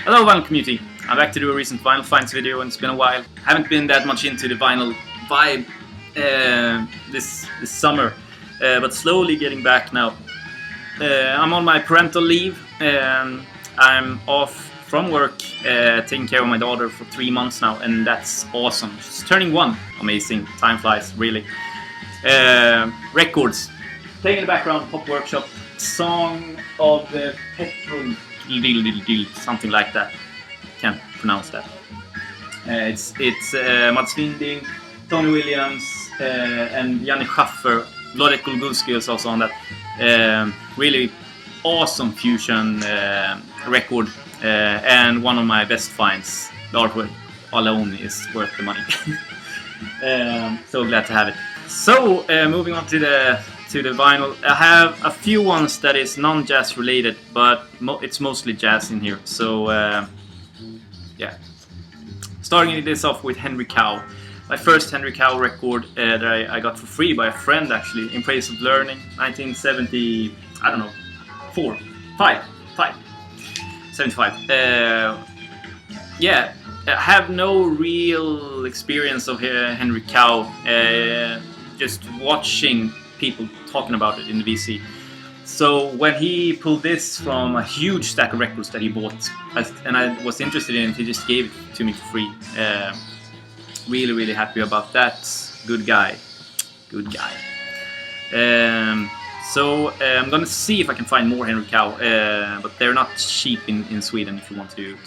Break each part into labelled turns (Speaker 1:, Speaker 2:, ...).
Speaker 1: Hello vinyl community, I'm back to do a recent vinyl finds video and it's been a while. Haven't been that much into the vinyl vibe this summer, but slowly getting back now. I'm on my parental leave and I'm off from work taking care of my daughter for 3 months now, and that's awesome. She's turning 1. Amazing, time flies really. Records. Playing in the background, Pop Workshop, Song of the Petrol, something like that. Can't pronounce that. It's Mats Winding, Tony Williams, and Janne Schaffer. Wlodek Golgulski is also on that. Really awesome fusion record, and one of my best finds. The artwork alone is worth the money. So glad to have it. So moving on to the vinyl, I have a few ones that is non-jazz related, but it's mostly jazz in here. So yeah, starting this off with Henry Cow. My first Henry Cow record that I got for free by a friend, actually, In Praise of Learning, 1970, I don't know, 75. Yeah, I have no real experience of Henry Cow, just watching people talking about it in the VC. So when he pulled this from a huge stack of records that he bought, and I was interested in it, he just gave it to me for free. Really happy about that. Good guy. So I'm gonna see if I can find more Henry Cow, but they're not cheap in Sweden if you want to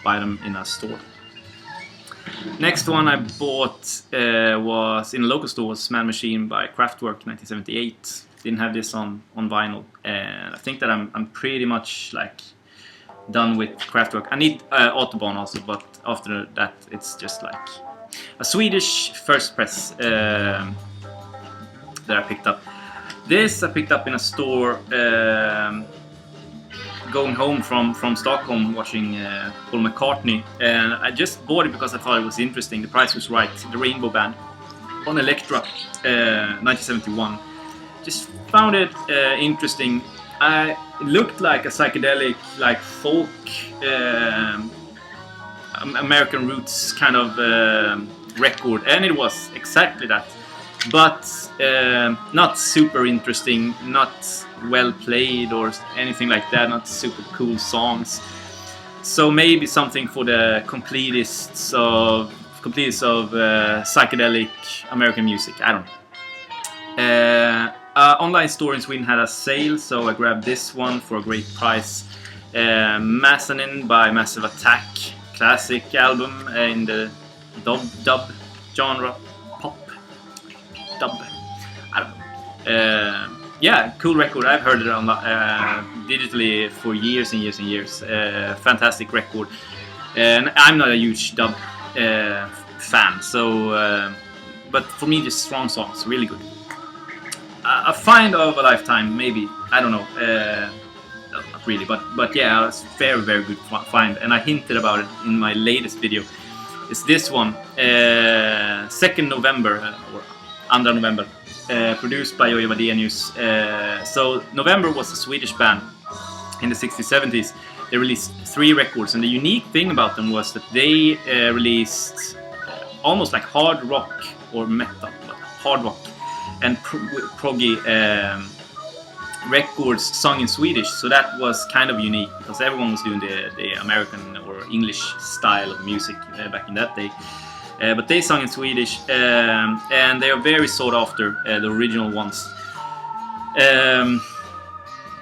Speaker 1: buy them in a store. Next one I bought was in a local store, was Man Machine by Kraftwerk, 1978. Didn't have this on vinyl, and I think that I'm pretty much like done with Kraftwerk. I need Autobahn also, but after that it's just like a Swedish first press that I picked up. This I picked up in a store going home from Stockholm, watching Paul McCartney, and I just bought it because I thought it was interesting. The price was right. The Rainbow Band on Elektra, 1971. Just found it interesting. It looked like a psychedelic, like folk, American roots kind of record, and it was exactly that. But not super interesting, not well played or anything like that, not super cool songs. So maybe something for the completists of psychedelic American music. I don't know. Online store in Sweden had a sale, so I grabbed this one for a great price. Massanin by Massive Attack, classic album in the dub genre, pop dub. I don't know. Yeah, cool record. I've heard it on digitally for years and years. Fantastic record. And I'm not a huge dub fan, so but for me, just strong songs, really good. A find of a lifetime, maybe. I don't know. Not really, but yeah, it's very good find, and I hinted about it in my latest video. It's this one, 2nd November or 2 November. Produced by Jojje Wadenius. So November was a Swedish band in the 60s, 70s. They released 3 records, and the unique thing about them was that they released almost like hard rock or metal, but hard rock and proggy records sung in Swedish. So that was kind of unique because everyone was doing the American or English style of music back in that day. But they sung in Swedish, and they are very sought after, the original ones.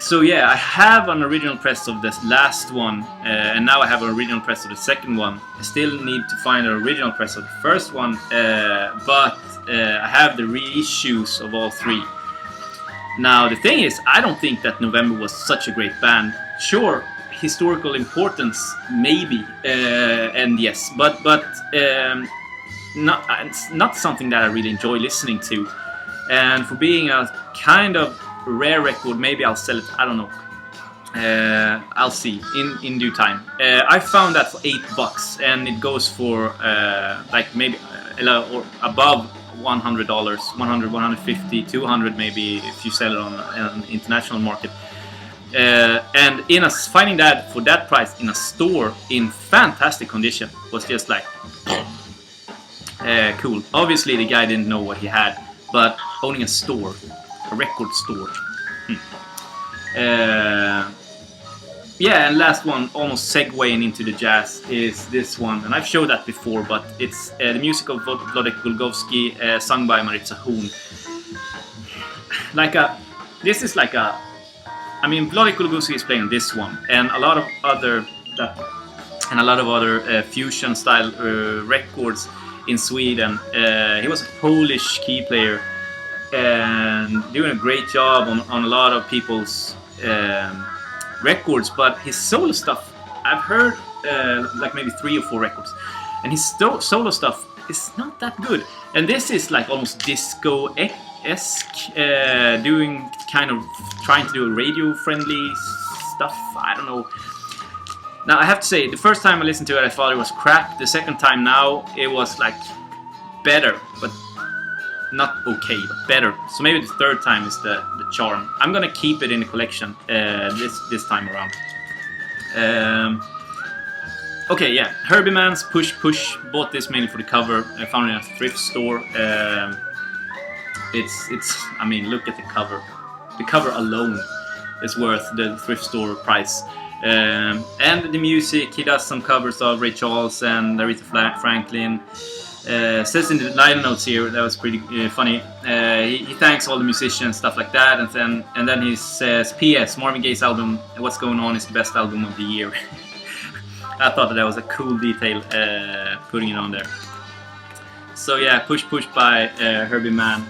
Speaker 1: So yeah, I have an original press of this last one, and now I have an original press of the second one. I still need to find an original press of the first one, but I have the reissues of all 3. Now the thing is, I don't think that November was such a great band. Sure, historical importance maybe, and yes, but it's not something that I really enjoy listening to. And for being a kind of rare record, maybe I'll sell it, I don't know. I'll see in due time. I found that for $8, and it goes for like maybe or above $100, $100, $150, $200 maybe if you sell it on an international market. And finding that for that price in a store in fantastic condition was just like cool. Obviously the guy didn't know what he had, but owning a store, a record store. Yeah, and last one, almost segueing into the jazz, is this one, and I've showed that before, but it's the music of Włodek Golgowski, sung by Maritza Horn. Włodek Golgowski is playing this one, and a lot of other fusion style records in Sweden. He was a Polish key player and doing a great job on a lot of people's records, but his solo stuff, I've heard like maybe 3 or 4 records, and his solo stuff is not that good. And this is like almost disco-esque, doing kind of trying to do radio-friendly stuff. I don't know. Now I have to say, the first time I listened to it, I thought it was crap. The second time now, it was like better, but not okay, but better. So maybe the third time is the charm. I'm gonna keep it in the collection this time around. Okay, yeah, Herbie Mann's Push Push. Bought this mainly for the cover. I found it at a thrift store. I mean, look at the cover. The cover alone is worth the thrift store price. And the music, he does some covers of Ray Charles and Aretha Franklin. Says in the liner notes here, that was pretty funny. He thanks all the musicians, stuff like that, and then he says, "P.S. Marvin Gaye's album, What's Going On, is the best album of the year." I thought that was a cool detail, putting it on there. So yeah, Push Push by Herbie Mann.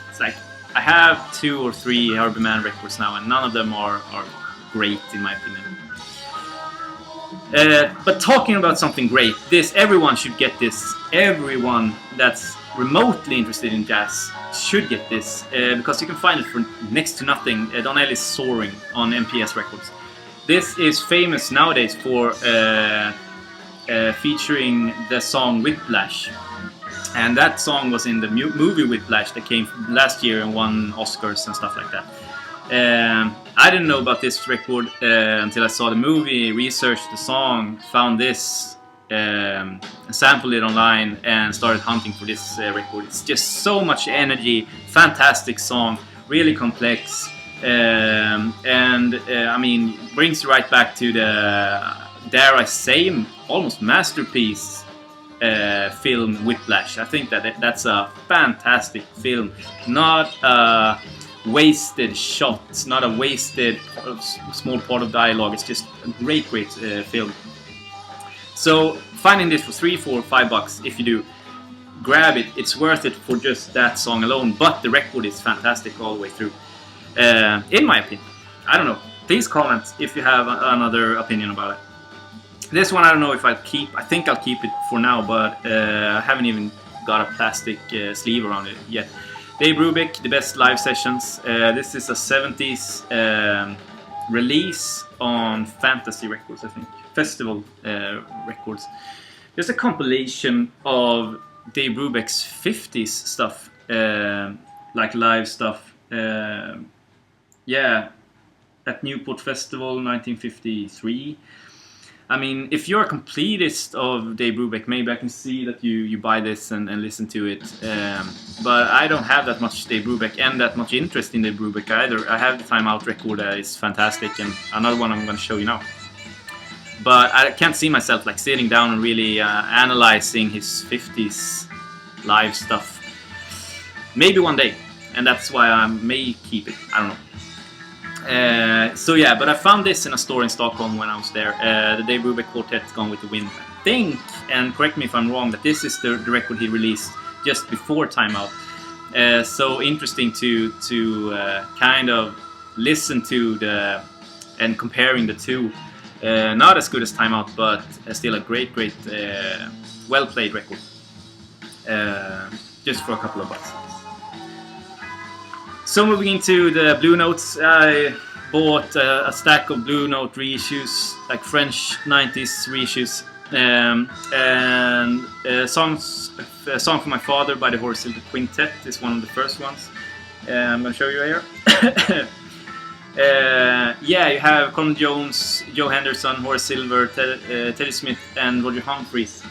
Speaker 1: It's like I have 2 or 3 Herbie Mann records now, and none of them are great in my opinion. But talking about something great, everyone should get this. Everyone that's remotely interested in jazz should get this, because you can find it for next to nothing. Don Ellis Soaring on MPS Records. This is famous nowadays for featuring the song Whiplash. And that song was in the movie Whiplash that came last year and won Oscars and stuff like that. I didn't know about this record until I saw the movie, researched the song, found this, sampled it online, and started hunting for this record. It's just so much energy, fantastic song, really complex, and I mean, brings you right back to the, dare I say, almost masterpiece film Whiplash. I think that's a fantastic film, not a wasted shots, not a wasted small part of dialogue. It's just a great film. So finding this for $3, $4, $5, if you do, grab it. It's worth it for just that song alone, but the record is fantastic all the way through, in my opinion. I don't know, please comment if you have another opinion about it. This one I don't know if I'll keep. I think I'll keep it for now, but I haven't even got a plastic sleeve around it yet. Dave Brubeck, The Best Live Sessions. This is a 70s release on Fantasy Records, I think. Festival Records. Just a compilation of Dave Brubeck's 50s stuff, like live stuff. Yeah, at Newport Festival 1953. I mean, if you're a completist of Dave Brubeck, maybe I can see that you buy this and listen to it. But I don't have that much Dave Brubeck and that much interest in Dave Brubeck either. I have the Time Out record that is fantastic, and another one I'm going to show you now. But I can't see myself like sitting down and really analyzing his 50s live stuff. Maybe one day, and that's why I may keep it. I don't know. So yeah, but I found this in a store in Stockholm when I was there. The Dave Brubeck Quartet, Gone with the Wind. I think, and correct me if I'm wrong, that this is the record he released just before Time Out. So interesting to kind of listen to and comparing the two. Not as good as Time Out, but still a great, well played record. Just for a couple of bucks. So moving into the Blue Notes, I bought a stack of Blue Note reissues, like French 90s reissues, and a Song for My Father by the Horace Silver Quintet is one of the first ones. I'm going to show you here. Yeah, you have Colin Jones, Joe Henderson, Horace Silver, Teddy Smith, and Roger Humphries.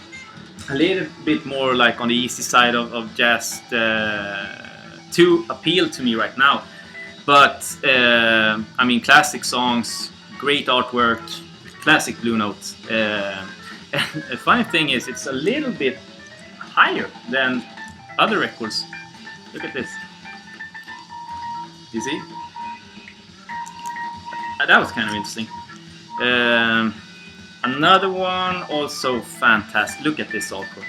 Speaker 1: A little bit more like on the easy side of jazz to appeal to me right now. But I mean, classic songs, great artwork, classic Blue Note. And the funny thing is, it's a little bit higher than other records. Look at this. You see? That was kind of interesting. Another one, also fantastic. Look at this artwork.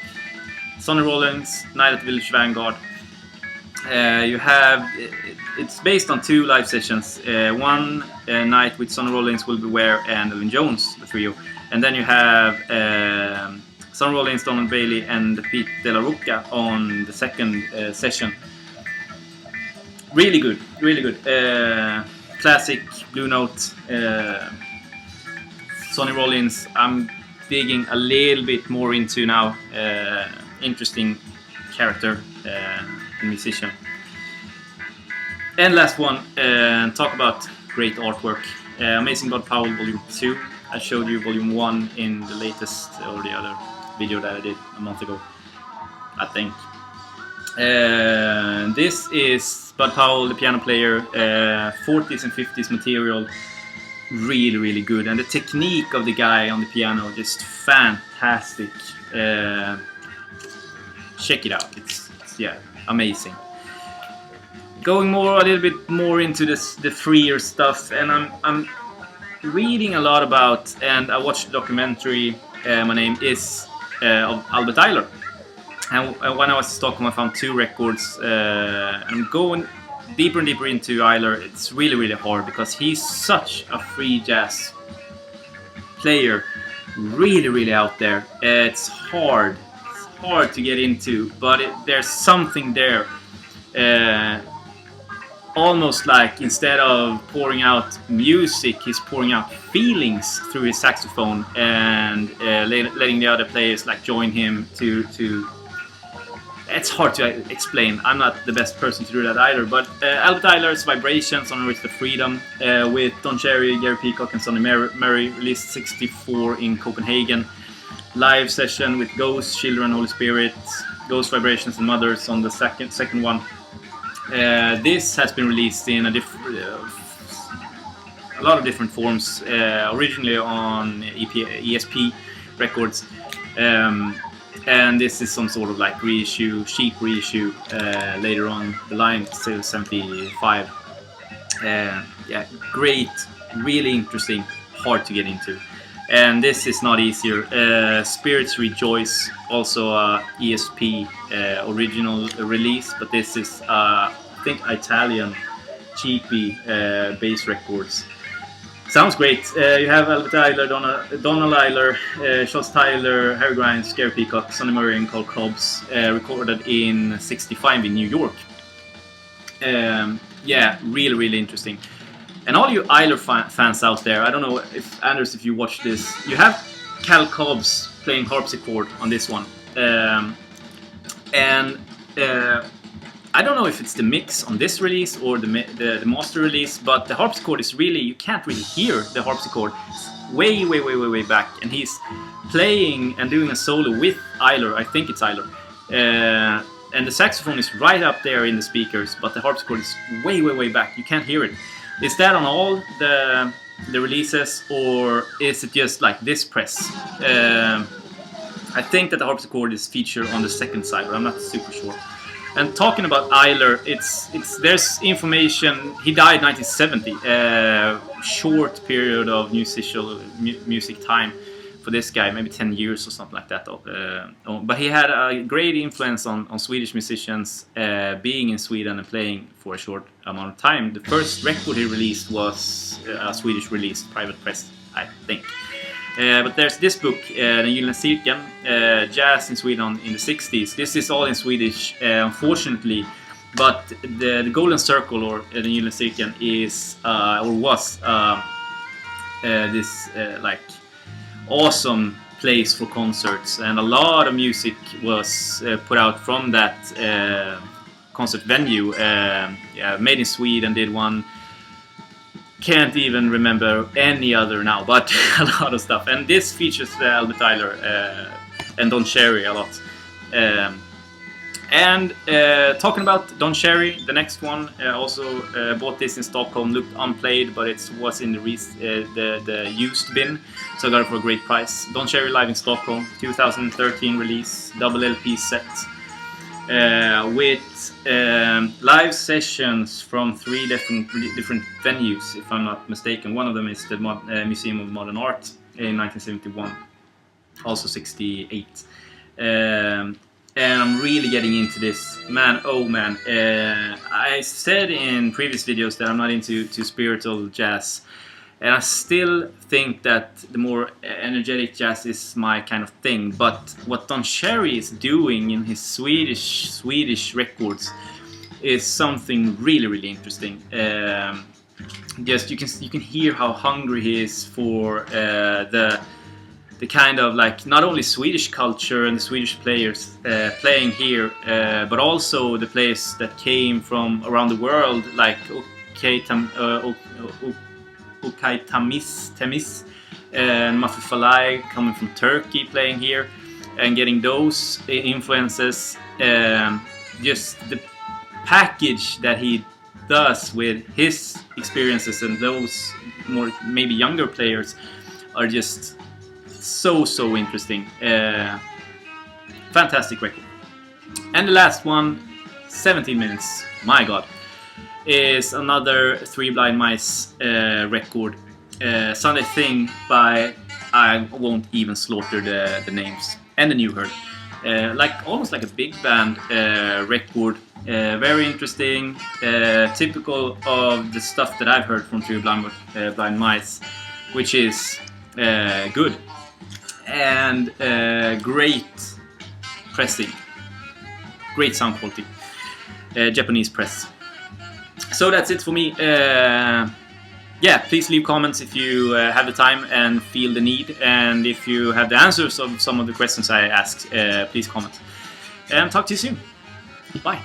Speaker 1: Sonny Rollins, Night at the Village Vanguard. You have, it's based on 2 live sessions. One night with Sonny Rollins, Will Beware, and Elvin Jones, the trio. And then you have Sonny Rollins, Donald Bailey, and Pete De La Rocca on the second session. Really good, really good. Classic Blue Note. Sonny Rollins, I'm digging a little bit more into now. Interesting character and musician. And last one, talk about great artwork. Amazing Bud Powell Volume 2. I showed you Volume 1 in the latest or the other video that I did a month ago, I think. This is Bud Powell, the piano player, 40s and 50s material. Really, really good. And the technique of the guy on the piano, just fantastic. Check it out. It's yeah, amazing. Going a little bit more into the freer stuff, and I'm reading a lot about, and I watched the documentary. My name is of Albert Ayler, and when I was in Stockholm, I found 2 records. And I'm going deeper and deeper into Ayler. It's really, really hard because he's such a free jazz player, really, really out there. It's hard to get into, but there's something there. Almost like instead of pouring out music, he's pouring out feelings through his saxophone, and letting the other players like join him to. It's hard to explain. I'm not the best person to do that either. But Albert Ayler's Vibrations on Rhythm of Freedom with Don Cherry, Gary Peacock, and Sonny Murray, released '64 in Copenhagen. Live session with Ghost, Children, Holy Spirit, Ghost, Vibrations, and Mothers on the second one. This has been released in a lot of different forms. Originally on ESP Records. And this is some sort of like reissue, cheap reissue later on the line, still 75. Yeah, great, really interesting, hard to get into. And this is not easier. Spirits Rejoice, also a ESP original release, but this is I think Italian cheapy bass records. Sounds great. You have Albert Ayler, Donald Ayler, Charles Tyler, Harry Grimes, Gary Peacock, Sonny Murray, and Cole Cobbs, recorded in '65 in New York. Yeah, really, really interesting. And all you Ayler fans out there, I don't know if Anders, if you watch this, you have Cal Cobbs playing harpsichord on this one, and I don't know if it's the mix on this release or the master release, but the harpsichord is really, you can't really hear the harpsichord. It's way back, and he's playing and doing a solo with Ayler. I think it's Ayler. And the saxophone is right up there in the speakers, but the harpsichord is way back. You can't hear it. Is that on all the releases, or is it just like this press? I think that the harpsichord is featured on the second side, but I'm not super sure. And talking about Ayler, there's information. He died 1970. Short period of music time for this guy, maybe 10 years or something like that. But he had a great influence on Swedish musicians, being in Sweden and playing for a short amount of time. The first record he released was a Swedish release, private press, I think. But there's this book, Den Gyllene Cirkeln, Jazz in Sweden in the 60s. This is all in Swedish, unfortunately. But the Golden Circle, or Den Gyllene Cirkeln, is or was this like awesome place for concerts, and a lot of music was put out from that concert venue. Yeah, Made in Sweden did one. can't even remember any other now, but a lot of stuff. And this features Albert Eiler and Don Cherry a lot. Talking about Don Cherry, the next one, also bought this in Stockholm, looked unplayed, but it was in the used bin, so I got it for a great price. Don Cherry live in Stockholm, 2013 release, double LP set, with live sessions from 3 different venues, if I'm not mistaken. One of them is the Museum of Modern Art in 1971, also 68. And I'm really getting into this, man. Oh man! I said in previous videos that I'm not into spiritual jazz, and I still think that the more energetic jazz is my kind of thing. But what Don Cherry is doing in his Swedish records is something really interesting. Just you can hear how hungry he is for the kind of like not only Swedish culture and the Swedish players playing here, but also the players that came from around the world, like Okay Temiz and Mafi Falay coming from Turkey playing here, and getting those influences. Just the package that he does with his experiences and those more maybe younger players are just so interesting. Fantastic record. And the last one, 17 minutes, my god, is another Three Blind Mice record. Sunday Thing by, I won't even slaughter the names, and the New Herd. Almost like a big band record. Very interesting, typical of the stuff that I've heard from Three Blind Mice, which is good. And great pressing, great sound quality, Japanese press. So that's it for me. Yeah, please leave comments if you have the time and feel the need, and if you have the answers of some of the questions I asked, please comment. And talk to you soon. Bye.